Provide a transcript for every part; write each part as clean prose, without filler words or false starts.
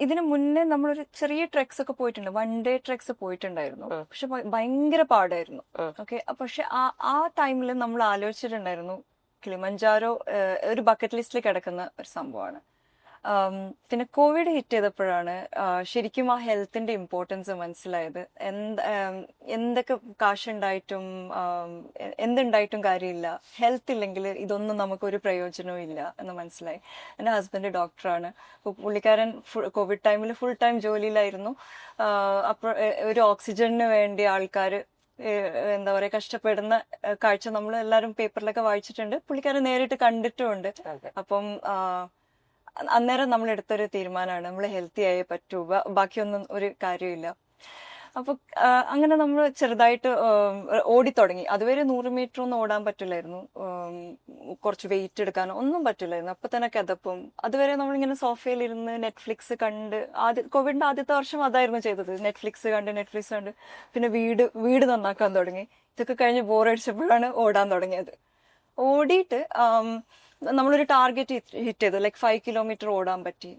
ഇതിന് മുന്നേ നമ്മളൊരു ചെറിയ ട്രെക്സ് ഒക്കെ പോയിട്ടുണ്ട്, 1 ഡേ ട്രെക്സ് പോയിട്ടുണ്ടായിരുന്നു. പക്ഷെ ഭയങ്കര പാടായിരുന്നു. ഓക്കെ, പക്ഷെ ആ ടൈമിൽ നമ്മൾ ആലോചിച്ചിട്ടുണ്ടായിരുന്നു കിളിമഞ്ചാരോ ഒരു ബക്കറ്റ് ലിസ്റ്റിൽ കിടക്കുന്ന ഒരു സംഭവമാണ്. പിന്നെ കോവിഡ് ഹിറ്റ് ചെയ്തപ്പോഴാണ് ശരിക്കും ആ ഹെൽത്തിന്റെ ഇമ്പോർട്ടൻസ് മനസ്സിലായത്. എന്തൊക്കെ കാശുണ്ടായിട്ടും എന്തുണ്ടായിട്ടും കാര്യമില്ല, ഹെൽത്ത് ഇല്ലെങ്കിൽ ഇതൊന്നും നമുക്ക് ഒരു പ്രയോജനവും ഇല്ല എന്ന് മനസ്സിലായി. എൻ്റെ ഹസ്ബൻഡ് ഡോക്ടറാണ്. പുള്ളിക്കാരൻ കോവിഡ് ടൈമിൽ ഫുൾ ടൈം ജോലിയിലായിരുന്നു. അപ്പോൾ ഒരു ഓക്സിജന് വേണ്ടി ആൾക്കാർ എന്താ പറയാ കഷ്ടപ്പെടുന്ന കാഴ്ച നമ്മൾ എല്ലാവരും പേപ്പറിലൊക്കെ വായിച്ചിട്ടുണ്ട്, പുള്ളിക്കാരൻ നേരിട്ട് കണ്ടിട്ടുമുണ്ട്. അപ്പം അന്നേരം നമ്മൾ എടുത്തൊരു തീരുമാനമാണ് നമ്മൾ ഹെൽത്തി ആയേ പറ്റൂ, ബാക്കിയൊന്നും ഒരു കാര്യമില്ല. അപ്പൊ അങ്ങനെ നമ്മൾ ചെറുതായിട്ട് ഓടിത്തുടങ്ങി. അതുവരെ 100 മീറ്റർ ഒന്നും ഓടാൻ പറ്റില്ലായിരുന്നു, കുറച്ച് വെയിറ്റ് എടുക്കാനോ ഒന്നും പറ്റില്ലായിരുന്നു. അപ്പൊ തന്നെ കിതപ്പും. അതുവരെ നമ്മളിങ്ങനെ സോഫയിൽ ഇരുന്ന് നെറ്റ്ഫ്ലിക്സ് കണ്ട്, കോവിഡിന്റെ ആദ്യത്തെ വർഷം അതായിരുന്നു ചെയ്തത്, നെറ്റ്ഫ്ലിക്സ് കണ്ട് പിന്നെ വീട് നന്നാക്കാൻ തുടങ്ങി. ഇതൊക്കെ കഴിഞ്ഞ് ബോറടിച്ചപ്പോഴാണ് ഓടാൻ തുടങ്ങിയത്. ഓടിയിട്ട് നമ്മളൊരു ടാർഗറ്റ് ഹിറ്റ് ചെയ്തു, ലൈക്ക് 5 കിലോമീറ്റർ ഓടാൻ പറ്റി.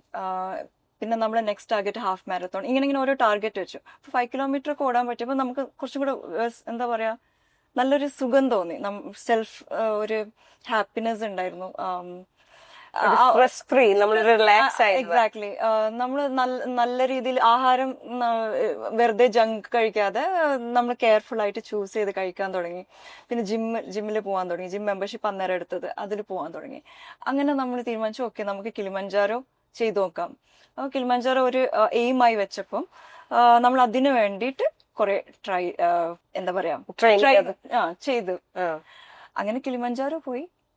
പിന്നെ നമ്മൾ നെക്സ്റ്റ് ടാർഗറ്റ് ഹാഫ് മാരത്തോൺ, ഇങ്ങനെ ഓരോ ടാർഗറ്റ് വെച്ചു. 5 കിലോമീറ്റർ ഒക്കെ ഓടാൻ പറ്റിയപ്പോൾ നമുക്ക് കുറച്ചും കൂടെ എന്താ പറയാ നല്ലൊരു സുഖം തോന്നി, സെൽഫ് ഒരു ഹാപ്പിനെസ് ഉണ്ടായിരുന്നു. എക്സാക്ട്ലി. നമ്മൾ നല്ല രീതിയിൽ ആഹാരം വെറുതെ ജങ്ക് കഴിക്കാതെ നമ്മൾ കെയർഫുൾ ആയിട്ട് ചൂസ് ചെയ്ത് കഴിക്കാൻ തുടങ്ങി. പിന്നെ ജിമ്മിൽ പോകാൻ തുടങ്ങി. ജിം മെമ്പർഷിപ്പ് അന്നേരം എടുത്തത്, അതിൽ പോകാൻ തുടങ്ങി. അങ്ങനെ നമ്മൾ തീരുമാനിച്ചു, ഓക്കെ നമുക്ക് കിളിമഞ്ചാരോ ചെയ്തു നോക്കാം. കിളിമഞ്ചാരോ ഒരു എയിമായി വെച്ചപ്പം നമ്മൾ അതിനു വേണ്ടിയിട്ട് കുറെ എന്താ പറയാ ട്രൈ ചെയ്തു. അങ്ങനെ കിളിമഞ്ചാരോ പോയി.